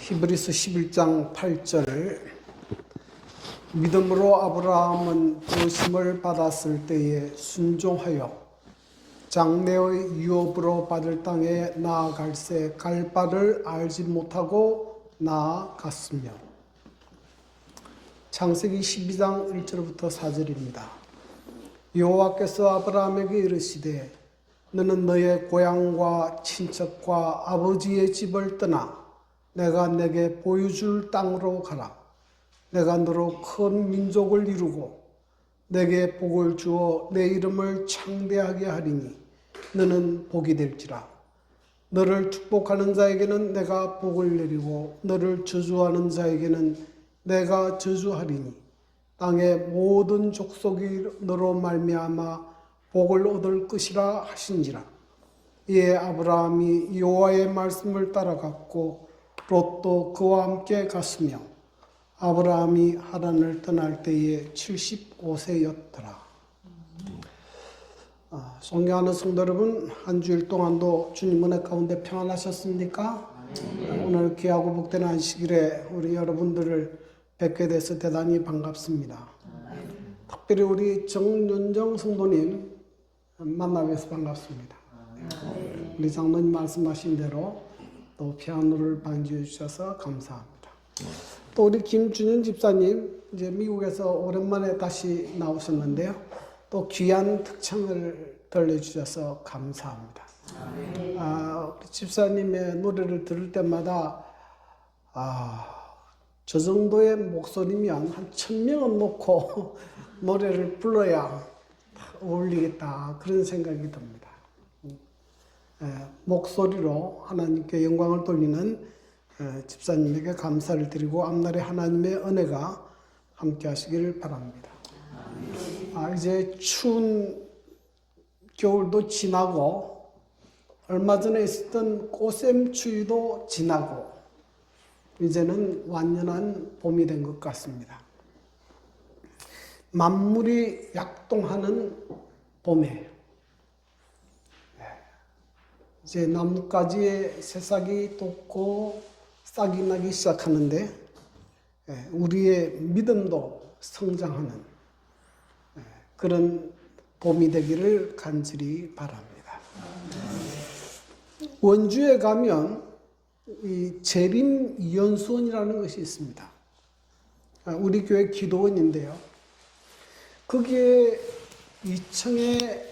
히브리서 11장 8절 믿음으로 아브라함은 부르심을 받았을 때에 순종하여 장래의 유업으로 받을 땅에 나아갈새 갈 바를 알지 못하고 나아갔으며. 창세기 12장 1절부터 4절입니다. 여호와께서 아브라함에게 이르시되 너는 너의 고향과 친척과 아버지의 집을 떠나 내가 내게 보여줄 땅으로 가라. 내가 너로 큰 민족을 이루고 내게 복을 주어 내 이름을 창대하게 하리니 너는 복이 될지라. 너를 축복하는 자에게는 내가 복을 내리고 너를 저주하는 자에게는 내가 저주하리니 땅의 모든 족속이 너로 말미암아 복을 얻을 것이라 하신지라. 이에 아브라함이 여호와의 말씀을 따라갔고 롯도 그와 함께 갔으며 아브라함이 하란을 떠날 때에 75세였더라. 존경하는 성도 여러분, 한 주일 동안도 주님 은혜 가운데 평안하셨습니까? 오늘 귀하고 복된 안식일에 우리 여러분들을 뵙게 돼서 대단히 반갑습니다. 특별히 우리 정윤정 성도님 만나 뵈서 반갑습니다. 우리 장로님 말씀하신 대로 또 피아노를 반주해 주셔서 감사합니다. 또 우리 김준현 집사님 이제 미국에서 오랜만에 다시 나오셨는데요. 또 귀한 특창을 들려주셔서 감사합니다. 우리 집사님의 노래를 들을 때마다 저 정도의 목소리면 한 1000명은 놓고 노래를 불러야 어울리겠다 그런 생각이 듭니다. 목소리로 하나님께 영광을 돌리는 집사님에게 감사를 드리고 앞날에 하나님의 은혜가 함께 하시기를 바랍니다. 이제 추운 겨울도 지나고 얼마 전에 있었던 꽃샘추위도 지나고 이제는 완연한 봄이 된 것 같습니다. 만물이 약동하는 봄에 이제 나뭇가지에 새싹이 돋고 싹이 나기 시작하는데 우리의 믿음도 성장하는 그런 봄이 되기를 간절히 바랍니다. 원주에 가면 이 재림연수원이라는 것이 있습니다. 우리 교회 기도원인데요. 거기에 2층의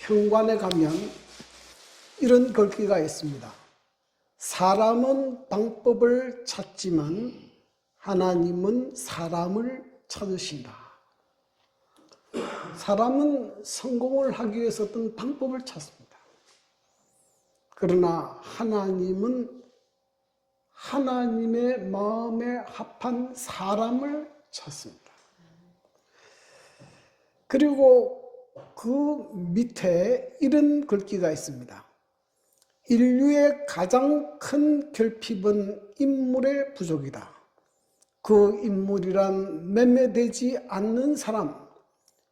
현관에 가면 이런 글귀가 있습니다. 사람은 방법을 찾지만 하나님은 사람을 찾으신다. 사람은 성공을 하기 위해서 어떤 방법을 찾습니다. 그러나 하나님은 하나님의 마음에 합한 사람을 찾습니다. 그리고 그 밑에 이런 글귀가 있습니다. 인류의 가장 큰 결핍은 인물의 부족이다. 그 인물이란 매매되지 않는 사람,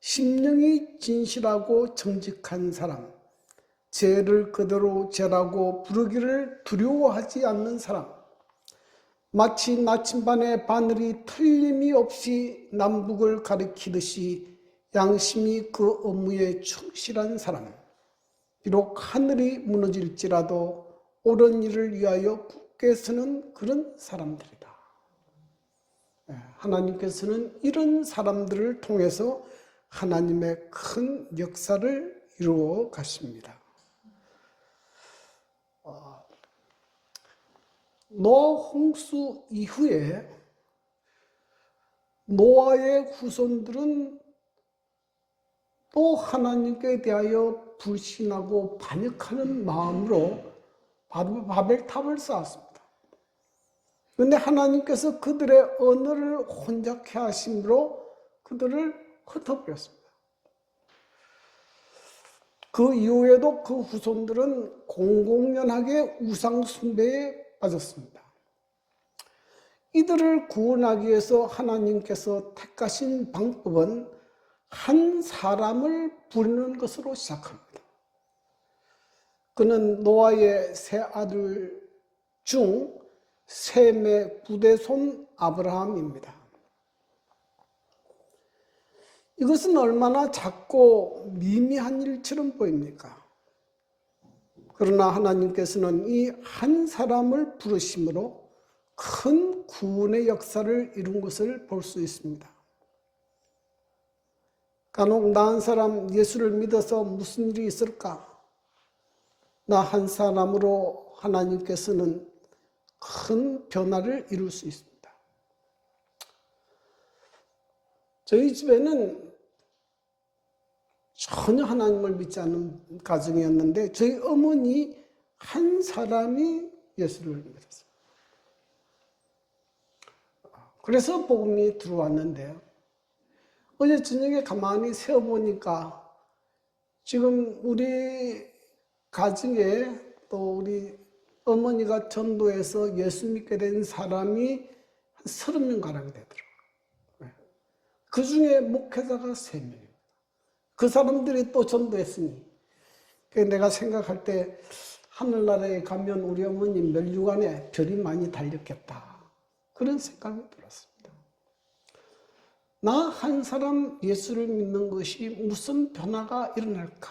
심령이 진실하고 정직한 사람, 죄를 그대로 죄라고 부르기를 두려워하지 않는 사람, 마치 나침반의 바늘이 틀림이 없이 남북을 가리키듯이 양심이 그 업무에 충실한 사람, 비록 하늘이 무너질지라도 옳은 일을 위하여 굳게 서는 그런 사람들이다. 하나님께서는 이런 사람들을 통해서 하나님의 큰 역사를 이루어 가십니다. 노아 홍수 이후에 노아의 후손들은 또 하나님께 대하여 불신하고 반역하는 마음으로 바벨탑을 쌓았습니다. 그런데 하나님께서 그들의 언어를 혼잡케 하심으로 그들을 흩어버렸습니다. 그 이후에도 그 후손들은 공공연하게 우상 숭배에 빠졌습니다. 이들을 구원하기 위해서 하나님께서 택하신 방법은 한 사람을 부르는 것으로 시작합니다. 그는 노아의 세 아들 중 셈의 9대손 아브라함입니다. 이것은 얼마나 작고 미미한 일처럼 보입니까? 그러나 하나님께서는 이 한 사람을 부르심으로 큰 구원의 역사를 이룬 것을 볼 수 있습니다. 간혹 나 한 사람 예수를 믿어서 무슨 일이 있을까? 나 한 사람으로 하나님께서는 큰 변화를 이룰 수 있습니다. 저희 집에는 전혀 하나님을 믿지 않는 가정이었는데 저희 어머니 한 사람이 예수를 믿었어요. 그래서 복음이 들어왔는데요. 어제 저녁에 가만히 세어보니까 지금 우리 가정에 또 우리 어머니가 전도해서 예수 믿게 된 사람이 한 30명가량이 되더라고요. 그 중에 목회자가 3명입니다. 그 사람들이 또 전도했으니 내가 생각할 때 하늘나라에 가면 우리 어머니 멸류관에 별이 많이 달렸겠다. 그런 생각이 들었습니다. 나 한 사람 예수를 믿는 것이 무슨 변화가 일어날까?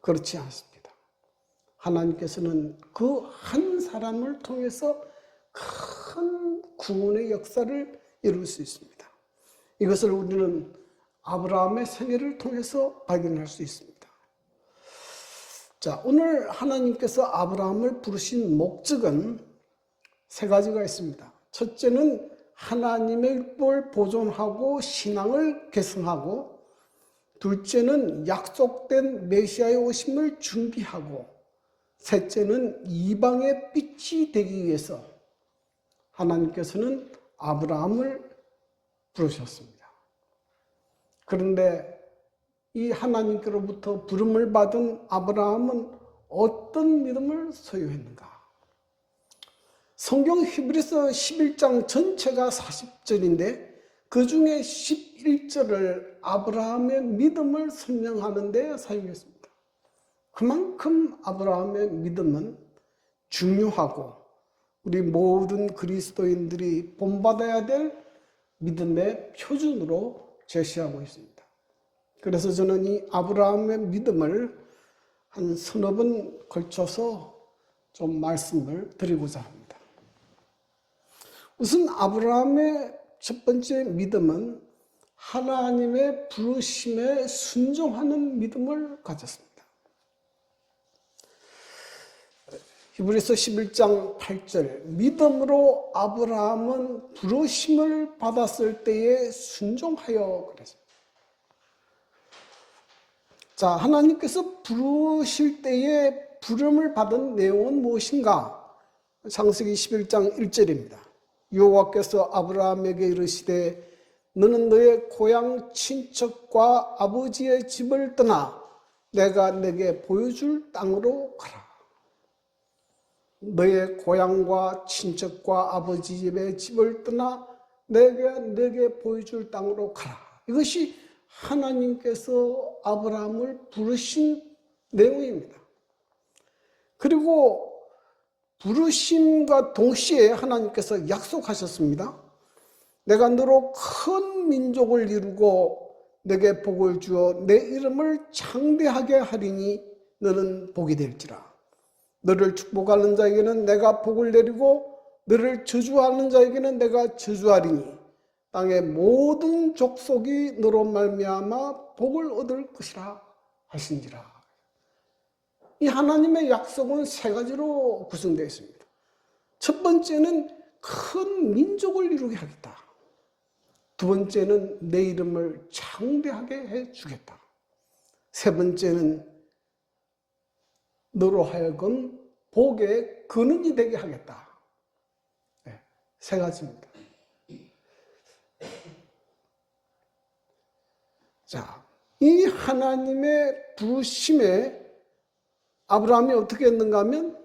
그렇지 않습니다. 하나님께서는 그 한 사람을 통해서 큰 구원의 역사를 이룰 수 있습니다. 이것을 우리는 아브라함의 생애를 통해서 발견할 수 있습니다. 자, 오늘 하나님께서 아브라함을 부르신 목적은 3가지가 있습니다. 첫째는 하나님의 율법을 보존하고 신앙을 계승하고, 둘째는 약속된 메시아의 오심을 준비하고, 셋째는 이방의 빛이 되기 위해서 하나님께서는 아브라함을 부르셨습니다. 그런데 이 하나님께로부터 부름을 받은 아브라함은 어떤 믿음을 소유했는가? 성경 히브리서 11장 전체가 40절인데 그 중에 11절을 아브라함의 믿음을 설명하는 데 사용했습니다. 그만큼 아브라함의 믿음은 중요하고 우리 모든 그리스도인들이 본받아야 될 믿음의 표준으로 제시하고 있습니다. 그래서 저는 이 아브라함의 믿음을 한 3번 걸쳐서 좀 말씀을 드리고자 합니다. 우선 아브라함의 첫 번째 믿음은 하나님의 부르심에 순종하는 믿음을 가졌습니다. 히브리서 11장 8절, 믿음으로 아브라함은 부르심을 받았을 때에 순종하여 그랬습니다. 자, 하나님께서 부르실 때에 부름을 받은 내용은 무엇인가? 창세기 11장 1절입니다. 여호와께서 아브라함에게 이르시되 너는 너의 고향 친척과 아버지의 집을 떠나 내가 내게 보여줄 땅으로 가라. 너의 고향과 친척과 아버지 집의 집을 떠나 내가 내게 보여줄 땅으로 가라. 이것이 하나님께서 아브라함을 부르신 내용입니다. 그리고 부르심과 동시에 하나님께서 약속하셨습니다. 내가 너로 큰 민족을 이루고 내게 복을 주어 내 이름을 창대하게 하리니 너는 복이 될지라. 너를 축복하는 자에게는 내가 복을 내리고 너를 저주하는 자에게는 내가 저주하리니 땅의 모든 족속이 너로 말미암아 복을 얻을 것이라 하신지라. 이 하나님의 약속은 3가지로 구성되어 있습니다. 첫 번째는 큰 민족을 이루게 하겠다. 두 번째는 내 이름을 창대하게 해주겠다. 세 번째는 너로 하여금 복의 근원이 되게 하겠다. 3가지입니다. 자, 이 하나님의 부르심에 아브라함이 어떻게 했는가 하면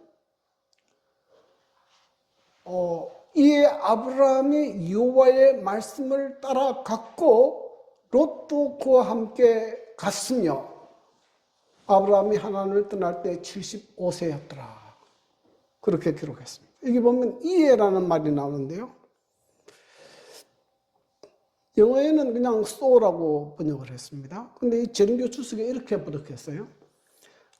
이에 아브라함이 여호와의 말씀을 따라갔고 롯도 그와 함께 갔으며 아브라함이 하나님을 떠날 때 75세였더라. 그렇게 기록했습니다. 여기 보면 이해라는 말이 나오는데요. 영어에는 그냥 so라고 번역을 했습니다. 근데 이 재림교 주석에 이렇게 번역했어요.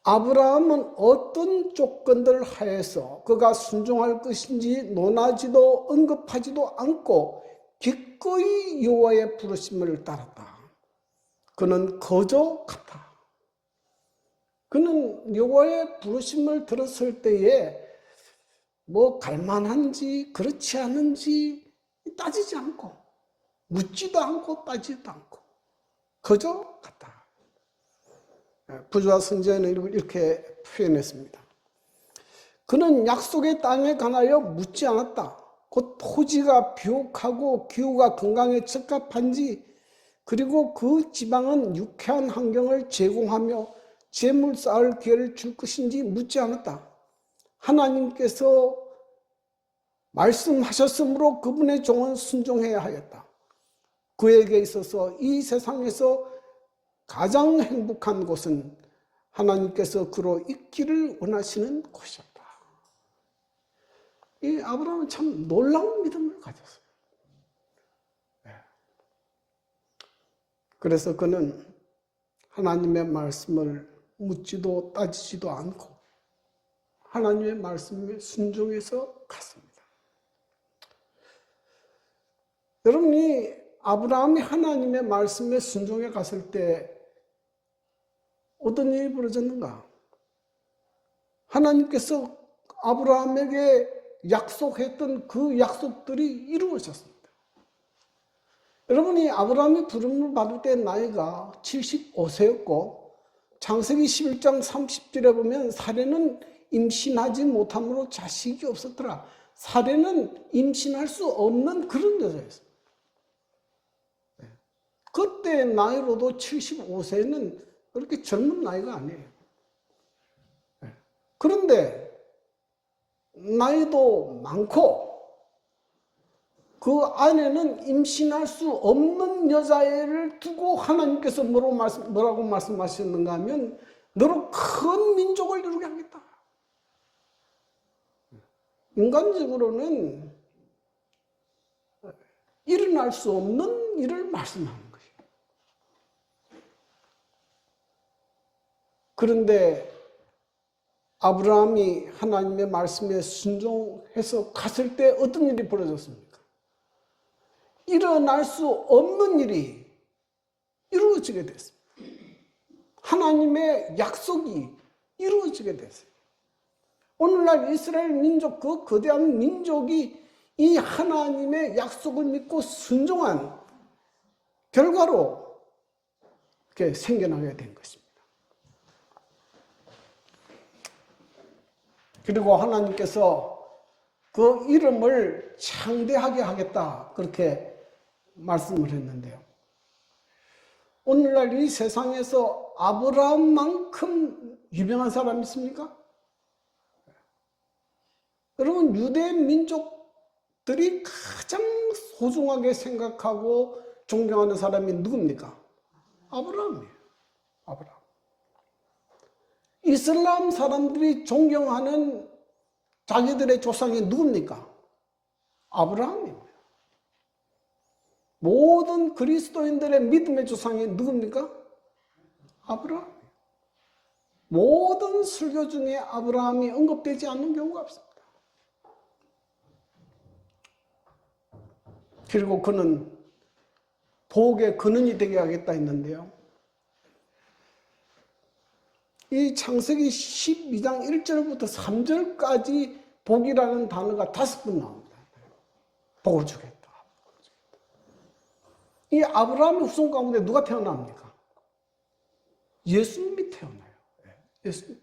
아브라함은 어떤 조건들 하에서 그가 순종할 것인지 논하지도 언급하지도 않고 기꺼이 여호와의 부르심을 따랐다. 그는 거저 갔다. 그는 여호와의 부르심을 들었을 때에 뭐 갈만한지 그렇지 않은지 따지지 않고 묻지도 않고 따지도 않고 거저 갔다. 부조화 선지자는 이렇게 표현했습니다. 그는 약속의 땅에 관하여 묻지 않았다. 곧 토지가 비옥하고 기후가 건강에 적합한지 그리고 그 지방은 유쾌한 환경을 제공하며 재물 쌓을 기회를 줄 것인지 묻지 않았다. 하나님께서 말씀하셨으므로 그분의 종은 순종해야 하였다. 그에게 있어서 이 세상에서 가장 행복한 곳은 하나님께서 그로 있기를 원하시는 곳이었다. 이 아브라함은 참 놀라운 믿음을 가졌어요. 그래서 그는 하나님의 말씀을 묻지도 따지지도 않고 하나님의 말씀에 순종해서 갔습니다. 여러분이 아브라함이 하나님의 말씀에 순종해 갔을 때 어떤 일이 벌어졌는가? 하나님께서 아브라함에게 약속했던 그 약속들이 이루어졌습니다. 여러분이 아브라함이 부름을 받을 때 나이가 75세였고 창세기 11장 30절에 보면 사례는 임신하지 못함으로 자식이 없었더라. 사례는 임신할 수 없는 그런 여자였어요. 그때 나이로도 75세는 그렇게 젊은 나이가 아니에요. 그런데 나이도 많고 그 안에는 임신할 수 없는 여자애를 두고 하나님께서 뭐라고 말씀하셨는가 하면 너로 큰 민족을 이루게 하겠다. 인간적으로는 일어날 수 없는 일을 말씀하는 거예요. 그런데 아브라함이 하나님의 말씀에 순종해서 갔을 때 어떤 일이 벌어졌습니까? 일어날 수 없는 일이 이루어지게 됐습니다. 하나님의 약속이 이루어지게 됐어요. 오늘날 이스라엘 민족, 그 거대한 민족이 이 하나님의 약속을 믿고 순종한 결과로 이렇게 생겨나게 된 것입니다. 그리고 하나님께서 그 이름을 창대하게 하겠다 그렇게 말씀을 했는데요. 오늘날 이 세상에서 아브라함만큼 유명한 사람이 있습니까? 여러분 유대 민족들이 가장 소중하게 생각하고 존경하는 사람이 누굽니까? 아브라함이에요. 아브라함. 이슬람 사람들이 존경하는 자기들의 조상이 누굽니까? 아브라함이에요. 모든 그리스도인들의 믿음의 조상이 누굽니까? 아브라함이에요. 모든 설교 중에 아브라함이 언급되지 않는 경우가 없습니다. 그리고 그는 복의 근원이 되게 하겠다 했는데요. 이 창세기 12장 1절부터 3절까지 복이라는 단어가 5번 나옵니다. 복을 주겠다. 이 아브라함의 후손 가운데 누가 태어납니까? 예수님이 태어나요. 예수님.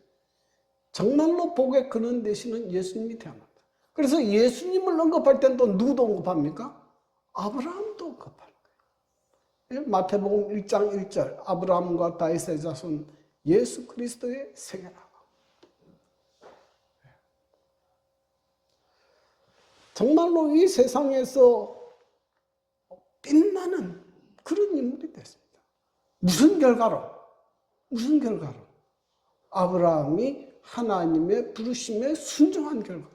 정말로 복의 근원 되시는 예수님이 태어납니다. 그래서 예수님을 언급할 때는 또 누구도 언급합니까? 아브라함도 언급하는 거예요. 마태복음 1장 1절 아브라함과 다윗의 자손 예수 그리스도의 세계라. 정말로 이 세상에서 빛나는 그런 인물이 됐습니다. 무슨 결과로? 무슨 결과로? 아브라함이 하나님의 부르심에 순종한 결과로.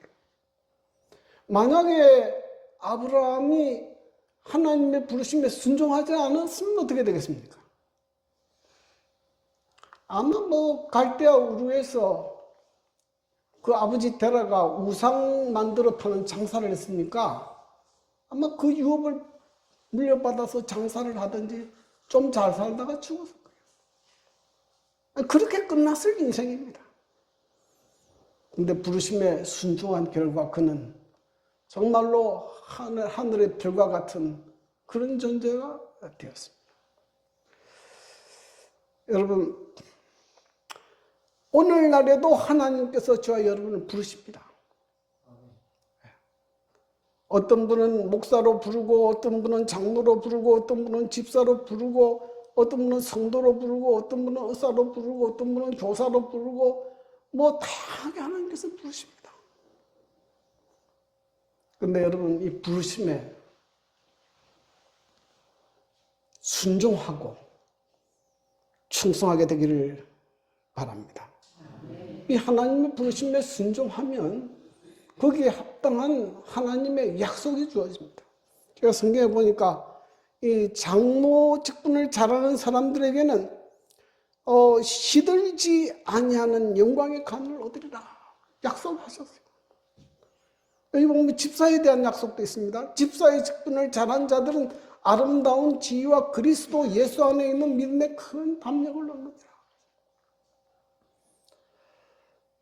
만약에 아브라함이 하나님의 부르심에 순종하지 않았으면 어떻게 되겠습니까? 아마 뭐 갈대아 우르에서 그 아버지 데라가 우상 만들어 파는 장사를 했으니까 아마 그 유업을 물려받아서 장사를 하든지 좀 잘 살다가 죽었을 거예요. 그렇게 끝났을 인생입니다. 근데 부르심에 순종한 결과 그는 정말로 하늘의 별과 같은 그런 존재가 되었습니다. 여러분, 오늘날에도 하나님께서 저와 여러분을 부르십니다. 어떤 분은 목사로 부르고, 어떤 분은 장로로 부르고, 어떤 분은 집사로 부르고, 어떤 분은 성도로 부르고, 어떤 분은 의사로 부르고, 어떤 분은 교사로 부르고, 뭐 다양하게 하나님께서 부르십니다. 근데 여러분, 이 부르심에 순종하고 충성하게 되기를 바랍니다. 이 하나님의 부르심에 순종하면 거기에 합당한 하나님의 약속이 주어집니다. 제가 성경에 보니까 이 장로 직분을 잘하는 사람들에게는 시들지 아니하는 영광의 간을 얻으리라 약속하셨어요. 여기 보면 집사에 대한 약속도 있습니다. 집사의 직분을 잘한 자들은 아름다운 지위와 그리스도 예수 안에 있는 믿음의 큰 담력을 얻느니라.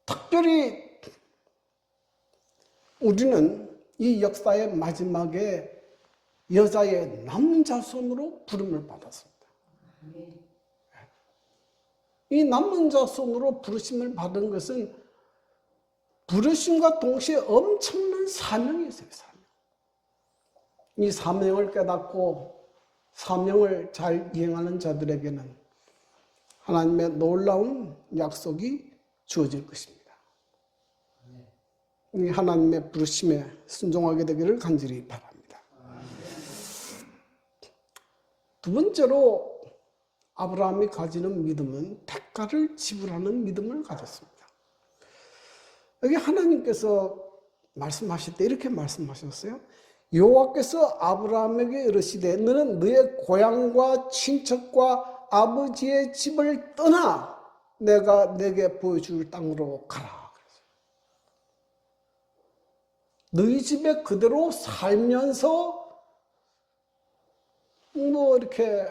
특별히 우리는 이 역사의 마지막에 여자의 남은 자손으로 부름을 받았습니다. 이 남은 자손으로 부르심을 받은 것은 부르심과 동시에 엄청난 사명이 있어요. 사명. 이 사명을 깨닫고 사명을 잘 이행하는 자들에게는 하나님의 놀라운 약속이 주어질 것입니다. 이 하나님의 부르심에 순종하게 되기를 간절히 바랍니다. 두 번째로 아브라함이 가지는 믿음은 대가를 지불하는 믿음을 가졌습니다. 여기 하나님께서 말씀하실 때 이렇게 말씀하셨어요. 여호와께서 아브라함에게 이르시되 너는 너의 고향과 친척과 아버지의 집을 떠나 내가 내게 보여줄 땅으로 가라. 너희 집에 그대로 살면서 뭐 이렇게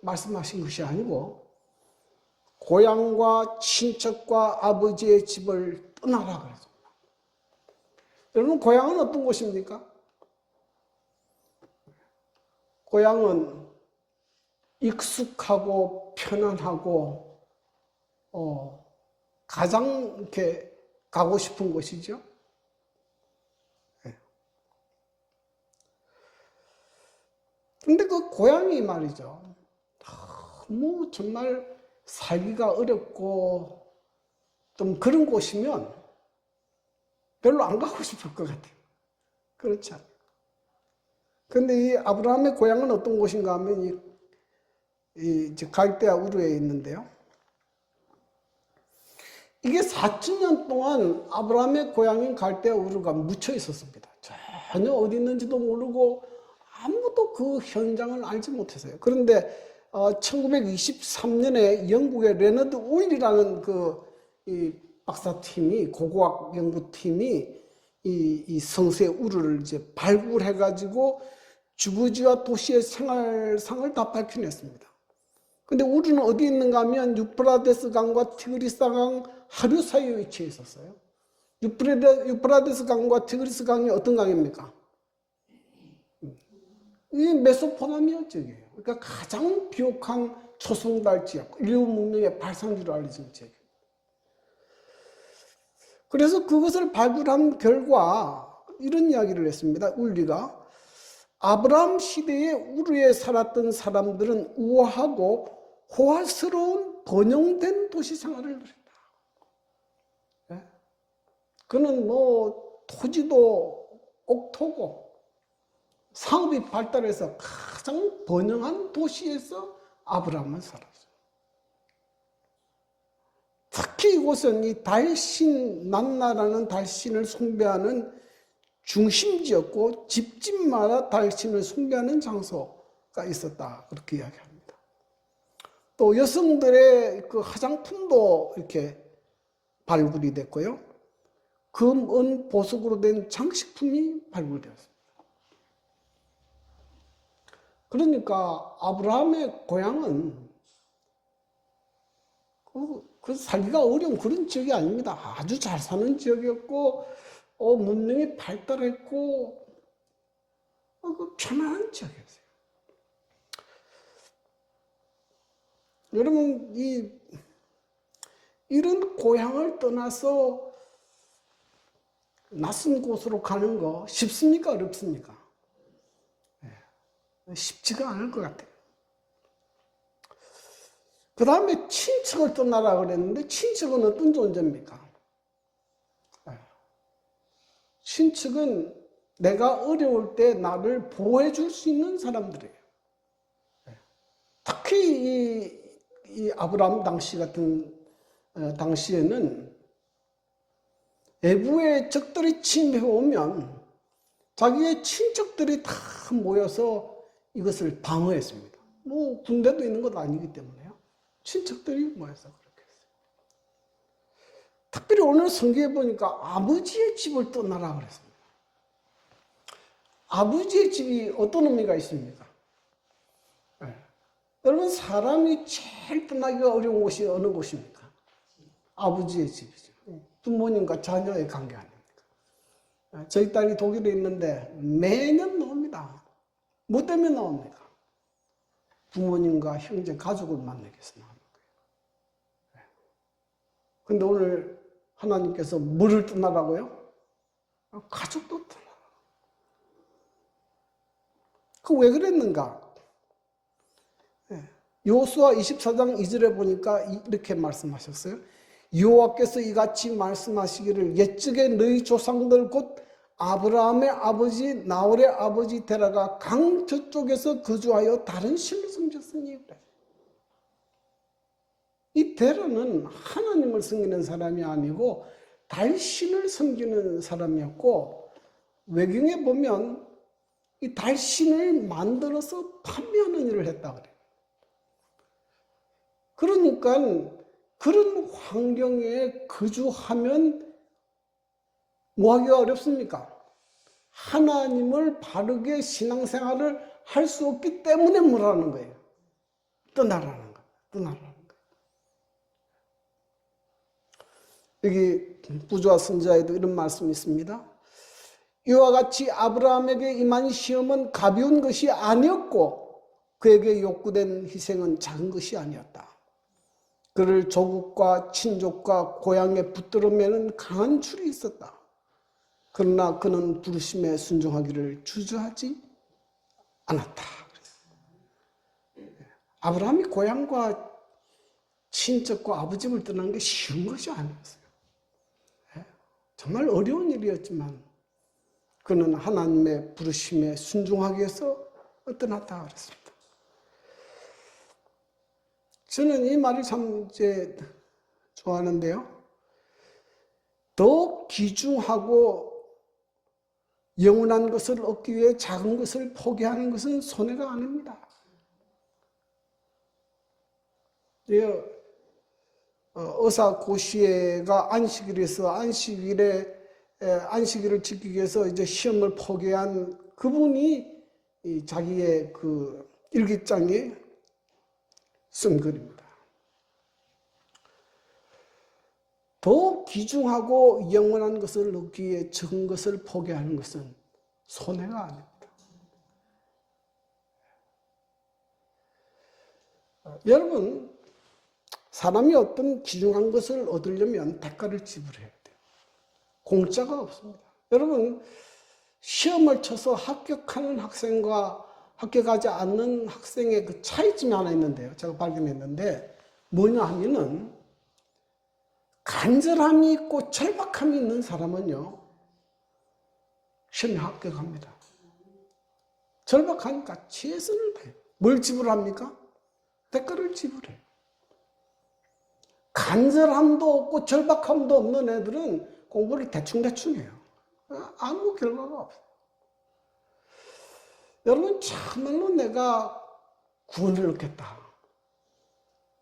말씀하신 것이 아니고 고향과 친척과 아버지의 집을 떠나라 그랬습니다. 여러분, 고향은 어떤 곳입니까? 고향은 익숙하고 편안하고 가장 이렇게 가고 싶은 곳이죠. 근데 그 고향이 말이죠. 너무 정말 살기가 어렵고 좀 그런 곳이면 별로 안 가고 싶을 것 같아요. 그렇지 않아요. 근데 이 아브라함의 고향은 어떤 곳인가 하면 이제 갈대아 우르에 있는데요. 이게 4,000년 동안 아브라함의 고향인 갈대아 우르가 묻혀 있었습니다. 전혀 어디 있는지도 모르고 아무도 그 현장을 알지 못했어요. 그런데 1923년에 영국의 레너드 우일이라는 이 박사팀이, 고고학 연구팀이 이 성세 우르를 이제 발굴해가지고 주거지와 도시의 생활상을 다 밝혀냈습니다. 근데 우르는 어디 있는가 하면 유프라데스 강과 티그리스 강 하류 사이에 위치해 있었어요. 유프라데스 강과 티그리스 강이 어떤 강입니까? 이 메소포타미아 지역이에요. 그러니까 가장 비옥한 초성달 지역, 인류 문명의 발상지로 알려진 지역입니다. 그래서 그것을 발굴한 결과 이런 이야기를 했습니다. 울리가 아브라함 시대에 우르에 살았던 사람들은 우아하고 호화스러운 번영된 도시 생활을 누린다. 네? 그는 뭐 토지도 옥토고 상업이 발달해서 가장 번영한 도시에서 아브라함은 살았어요. 특히 이곳은 이 달신 난나라는 달신을 숭배하는 중심지였고 집집마다 달신을 숭배하는 장소가 있었다. 그렇게 이야기합니다. 또 여성들의 그 화장품도 이렇게 발굴이 됐고요. 금, 은, 보석으로 된 장식품이 발굴되었습니다. 그러니까 아브라함의 고향은 그 살기가 어려운 그런 지역이 아닙니다. 아주 잘 사는 지역이었고 문명이 발달했고 그 편안한 지역이었어요. 여러분 이런 고향을 떠나서 낯선 곳으로 가는 거 쉽습니까? 어렵습니까? 쉽지가 않을 것 같아요. 그 다음에 친척을 떠나라 그랬는데 친척은 어떤 존재입니까? 친척은 내가 어려울 때 나를 보호해 줄 수 있는 사람들이에요. 특히 이 아브라함 당시 같은 당시에는 외부의 적들이 침입해 오면 자기의 친척들이 다 모여서 이것을 방어했습니다. 뭐 군대도 있는 것도 아니기 때문에요. 친척들이 모여서 그렇게 했어요. 특별히 오늘 성경에 보니까 아버지의 집을 떠나라 그랬습니다. 아버지의 집이 어떤 의미가 있습니까? 네. 여러분 사람이 제일 떠나기가 어려운 곳이 어느 곳입니까? 아버지의 집이죠. 부모님과 자녀의 관계 아닙니까? 저희 딸이 독일에 있는데 매년 나옵니다. 뭐 때문에 나옵니까? 부모님과 형제, 가족을 만나기 위해서 나오는 거예요. 근데 오늘 하나님께서 뭐를 떠나라고요? 가족도 떠나라. 그 왜 그랬는가? 여호수아 24장 2절에 보니까 이렇게 말씀하셨어요. 여호와께서 이같이 말씀하시기를 옛적에 너희 조상들 곧 아브라함의 아버지 나홀의 아버지 데라가 강 저쪽에서 거주하여 다른 신을 섬겼으니 그래. 이 데라는 하나님을 섬기는 사람이 아니고 달신을 섬기는 사람이었고 외경에 보면 이 달신을 만들어서 판매하는 일을 했다 그래요. 그러니까 그런 환경에 거주하면 뭐 하기가 어렵습니까? 하나님을 바르게 신앙생활을 할 수 없기 때문에 뭐라는 거예요? 떠나라는 거예요. 떠나라는 거예요. 여기 부조와 선지자에도 이런 말씀이 있습니다. 이와 같이 아브라함에게 임한 시험은 가벼운 것이 아니었고 그에게 욕구된 희생은 작은 것이 아니었다. 그를 조국과 친족과 고향에 붙들어 매는 강한 줄이 있었다. 그러나 그는 부르심에 순종하기를 주저하지 않았다. 아브라함이 고향과 친척과 아버지를 떠나는 게 쉬운 것이 아니었어요. 정말 어려운 일이었지만 그는 하나님의 부르심에 순종하기 위해서 떠났다 그랬습니다. 저는 이 말을 참 좋아하는데요. 더 귀중하고 영원한 것을 얻기 위해 작은 것을 포기하는 것은 손해가 아닙니다. 의사 고시에가 안식일에서 안식일을 지키기 위해서 이제 시험을 포기한 그분이 자기의 그 일기장에 쓴 글입니다. 더 귀중하고 영원한 것을 얻기 위해 적은 것을 포기하는 것은 손해가 아닙니다. 여러분, 사람이 어떤 귀중한 것을 얻으려면 대가를 지불해야 돼요. 공짜가 없습니다. 여러분, 시험을 쳐서 합격하는 학생과 합격하지 않는 학생의 그 차이점이 하나 있는데요. 제가 발견했는데 뭐냐 하면은 간절함이 있고 절박함이 있는 사람은요, 시험에 합격합니다. 절박하니까 최선을 다해요. 뭘 지불합니까? 대가를 지불해요. 간절함도 없고 절박함도 없는 애들은 공부를 대충대충 해요. 아무 결과가 없어요. 여러분, 참말로 내가 구원을 얻겠다,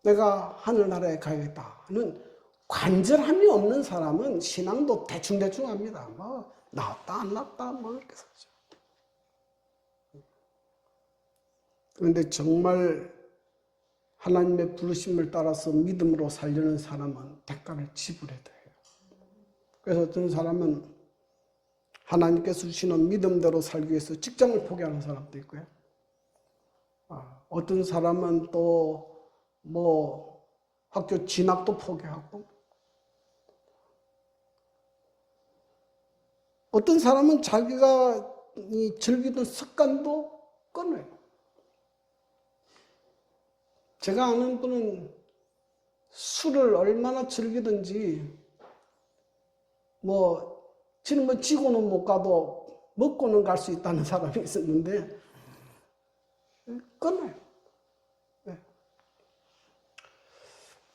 내가 하늘나라에 가야겠다는 관절함이 없는 사람은 신앙도 대충대충 합니다. 뭐 나왔다 안 나왔다 뭐 이렇게 살죠. 그런데 정말 하나님의 부르심을 따라서 믿음으로 살려는 사람은 대가를 지불해야 돼요. 그래서 어떤 사람은 하나님께서 주시는 믿음대로 살기 위해서 직장을 포기하는 사람도 있고요. 어떤 사람은 또 뭐 학교 진학도 포기하고, 어떤 사람은 자기가 즐기던 습관도 끊어요. 제가 아는 분은 술을 얼마나 즐기든지 지는 뭐 지고는 못 가도 먹고는 갈 수 있다는 사람이 있었는데 끊어요. 네.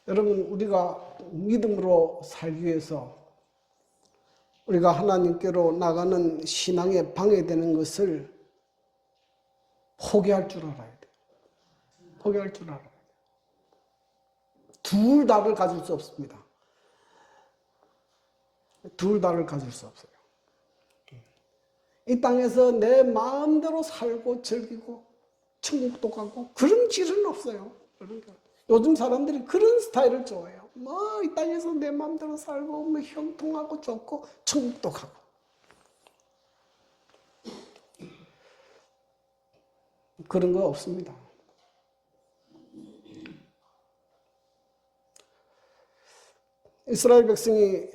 여러분, 우리가 믿음으로 살기 위해서 우리가 하나님께로 나가는 신앙에 방해되는 것을 포기할 줄 알아야 돼요. 포기할 줄 알아야 돼요. 둘 다를 가질 수 없습니다. 둘 다를 가질 수 없어요. 이 땅에서 내 마음대로 살고 즐기고 천국도 가고 그런 길은 없어요. 요즘 사람들이 그런 스타일을 좋아해요. 이 땅에서 내 마음대로 살고 형통하고 좋고 천국도 가고. 그런 거 없습니다. 이스라엘 백성이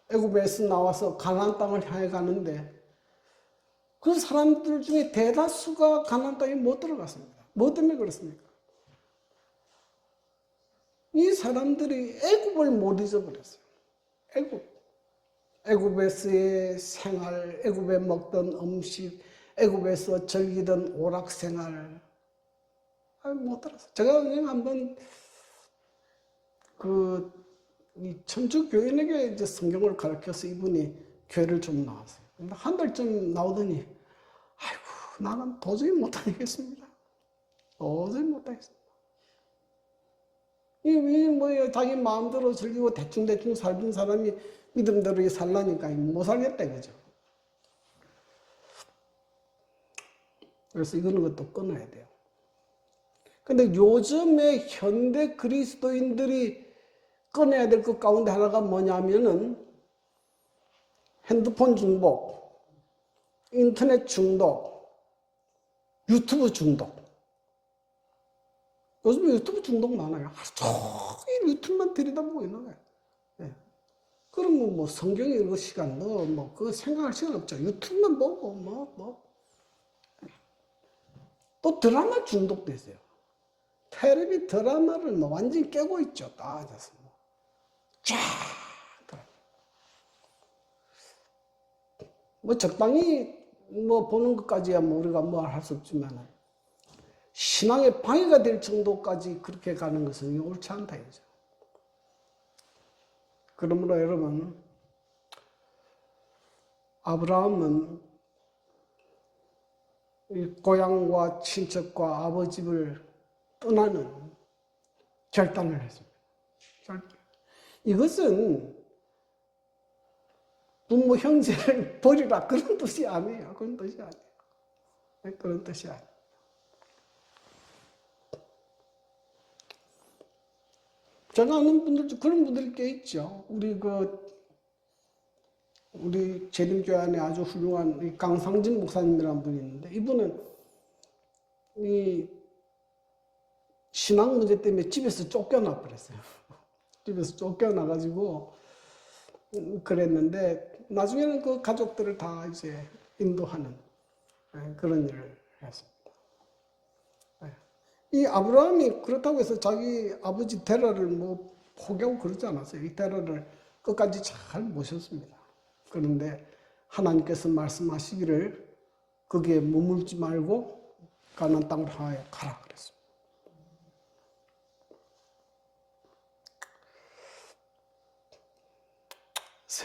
애굽에서 나와서 가나안 땅을 향해 가는데 그 사람들 중에 대다수가 가나안 땅에 못 들어갔습니다. 뭐 때문에 그렇습니까? 이 사람들이 애굽을 못 잊어버렸어요. 애굽에서의 생활, 애굽에 먹던 음식, 애굽에서 즐기던 오락생활 못 들었어요. 제가 그냥 한번 이 천주 교인에게 이제 성경을 가르쳐서 이분이 교회를 좀 나왔어요. 근데 한 달쯤 나오더니, 아이고, 나는 도저히 못하겠습니다. 도저히 못하겠습니다. 자기 마음대로 즐기고 대충대충 살던 사람이 믿음대로 살라니까 못 살겠다 이거죠. 그래서 이거는 것도 끊어야 돼요. 근데 요즘에 현대 그리스도인들이 끊어야 될 것 가운데 하나가 뭐냐면은 핸드폰 중독, 인터넷 중독, 유튜브 중독. 요즘 유튜브 중독 많아요. 하루 종일 유튜브만 들여다보고 있는 거예요. 네. 그러면 성경 읽을 시간, 그거 생각할 시간 없죠. 유튜브만 보고, 또 드라마 중독도 있어요. 텔레비 드라마를 완전히 깨고 있죠. 따져서. 쫙. 적당히 보는 것까지야 우리가 할 수 없지만 신앙에 방해가 될 정도까지 그렇게 가는 것은 옳지 않다 이거죠. 그러므로 여러분, 아브라함은 이 고향과 친척과 아버지를 떠나는 결단을 했습니다. 이것은 부모 형제를 버리라 그런 뜻이 아니에요. 그런 뜻이 아니에요. 그런 뜻이 아니에요. 제가 아는 분들, 그런 분들이 꽤 있죠. 우리 재림교회 안에 아주 훌륭한 강상진 목사님이라는 분이 있는데, 이분은 이 신앙 문제 때문에 집에서 쫓겨나 버렸어요. 집에서 쫓겨나가지고 그랬는데, 나중에는 그 가족들을 다 이제 인도하는 그런 일을 했습니다. 이 아브라함이 그렇다고 해서 자기 아버지 데라를 포기하고 그러지 않았어요. 이 데라를 끝까지 잘 모셨습니다. 그런데 하나님께서 말씀하시기를 거기에 머물지 말고 가나안 땅으로 향하여 가라 그랬습니다.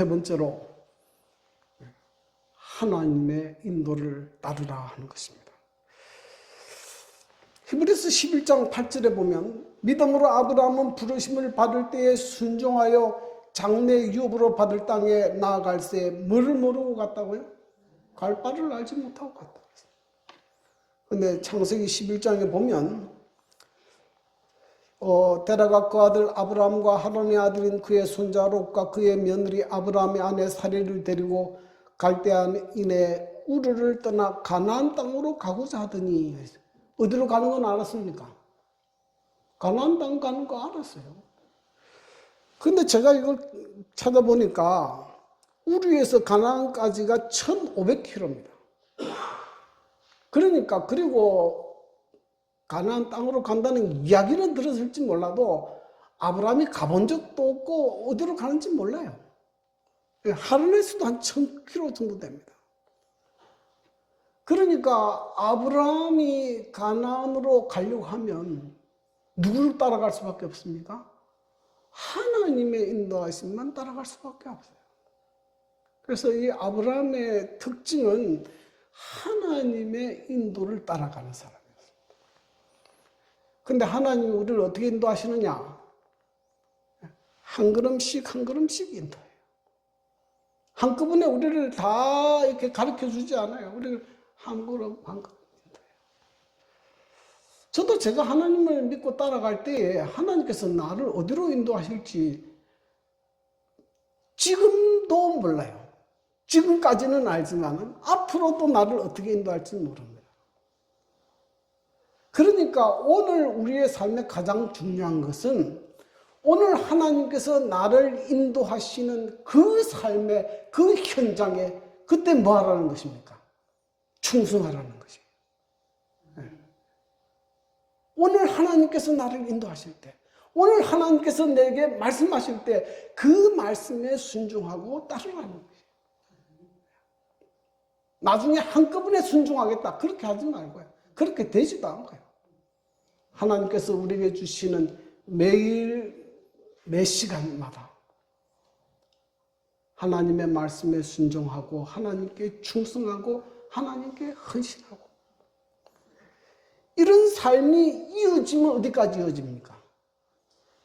세 번째로 하나님의 인도를 따르라 하는 것입니다. 히브리서 11장 8절에 보면 믿음으로 아브라함은 부르심을 받을 때에 순종하여 장래 유업으로 받을 땅에 나아갈새 뭐를 모르고 갔다고요? 갈 바를 알지 못하고 갔다. 근데 창세기 11장에 보면 데라가 그 아들 아브라함과 하란의 아들인 그의 손자 롯과 그의 며느리 아브라함의 아내 사레를 데리고 갈대아인의 우르를 떠나 가나안 땅으로 가고자 하더니, 어디로 가는 건 알았습니까? 가나안 땅 가는 거 알았어요. 근데 제가 이걸 찾아보니까 우르에서 가나안까지가 1500km입니다. 그러니까 그리고 가나안 땅으로 간다는 이야기는 들었을지 몰라도 아브라함이 가본 적도 없고 어디로 가는지 몰라요. 하란에서도 한 1000km 정도 됩니다. 그러니까 아브라함이 가나안으로 가려고 하면 누구를 따라갈 수밖에 없습니까? 하나님의 인도하심만 따라갈 수밖에 없어요. 그래서 이 아브라함의 특징은 하나님의 인도를 따라가는 사람이었습니다. 근데 하나님이 우리를 어떻게 인도하시느냐? 한 걸음씩 한 걸음씩 인도해요. 한꺼번에 우리를 다 이렇게 가르쳐 주지 않아요. 우리를 한 걸음 한 걸음 인도해요. 저도 제가 하나님을 믿고 따라갈 때에 하나님께서 나를 어디로 인도하실지 지금도 몰라요. 지금까지는 알지만 앞으로도 나를 어떻게 인도할지 모릅니다. 그러니까 오늘 우리의 삶에 가장 중요한 것은 오늘 하나님께서 나를 인도하시는 그 삶의 그 현장에 그때 뭐 하라는 것입니까? 충성하라는 것이에요. 오늘 하나님께서 나를 인도하실 때, 오늘 하나님께서 내게 말씀하실 때 그 말씀에 순종하고 따르라는 거예요. 나중에 한꺼번에 순종하겠다 그렇게 하지 말고요. 그렇게 되지도 않고요. 하나님께서 우리에게 주시는 매일 매 시간마다 하나님의 말씀에 순종하고 하나님께 충성하고 하나님께 헌신하고 이런 삶이 이어지면 어디까지 이어집니까?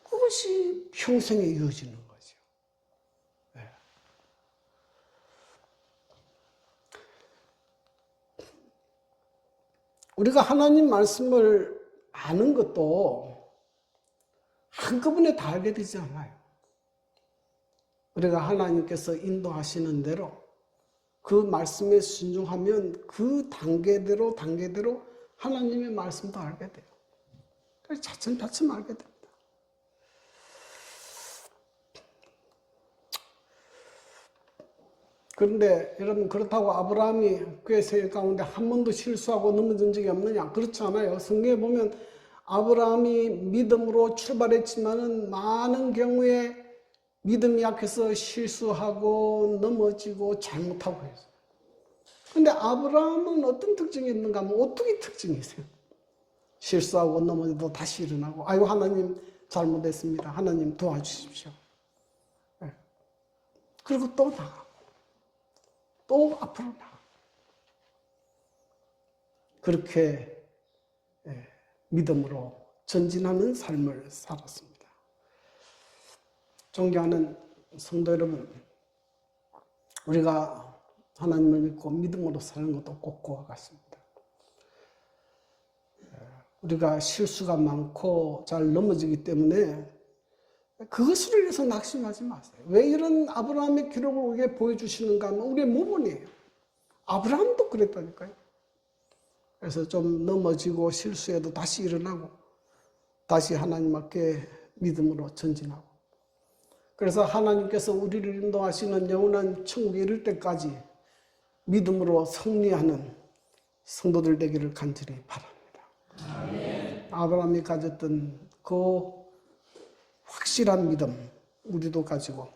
그것이 평생에 이어지는 거죠. 네. 우리가 하나님 말씀을 아는 것도 한꺼번에 다 알게 되지 않아요. 우리가 하나님께서 인도하시는 대로 그 말씀에 순종하면 그 단계대로 하나님의 말씀도 알게 돼요. 그래서 차츰차츰 알게 됩니다. 그런데 여러분, 그렇다고 아브라함이 그의 생애 가운데 한 번도 실수하고 넘어진 적이 없느냐? 그렇지 않아요. 성경에 보면 아브라함이 믿음으로 출발했지만은 많은 경우에 믿음이 약해서 실수하고 넘어지고 잘못하고 했어요. 근데 아브라함은 어떤 특징이 있는가 하면 오뚜기 특징이 있어요. 실수하고 넘어져도 다시 일어나고, 아이고 하나님 잘못했습니다. 하나님 도와주십시오. 네. 그리고 또 나가고 또 앞으로 나가고 그렇게 믿음으로 전진하는 삶을 살았습니다. 존경하는 성도 여러분, 우리가 하나님을 믿고 믿음으로 사는 것도 꼭 그와 같습니다. 우리가 실수가 많고 잘 넘어지기 때문에 그것을 위해서 낙심하지 마세요. 왜 이런 아브라함의 기록을 우리에게 보여주시는가 하면 우리의 모범이에요. 아브라함도 그랬다니까요. 그래서 좀 넘어지고 실수해도 다시 일어나고 다시 하나님 앞에 믿음으로 전진하고, 그래서 하나님께서 우리를 인도하시는 영원한 천국에 이를 때까지 믿음으로 승리하는 성도들 되기를 간절히 바랍니다. 아멘. 아브라함이 가졌던 그 확실한 믿음 우리도 가지고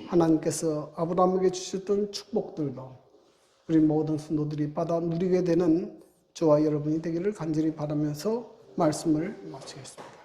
하나님께서 아브라함에게 주셨던 축복들도 우리 모든 성도들이 받아 누리게 되는 저와 여러분이 되기를 간절히 바라면서 말씀을 마치겠습니다.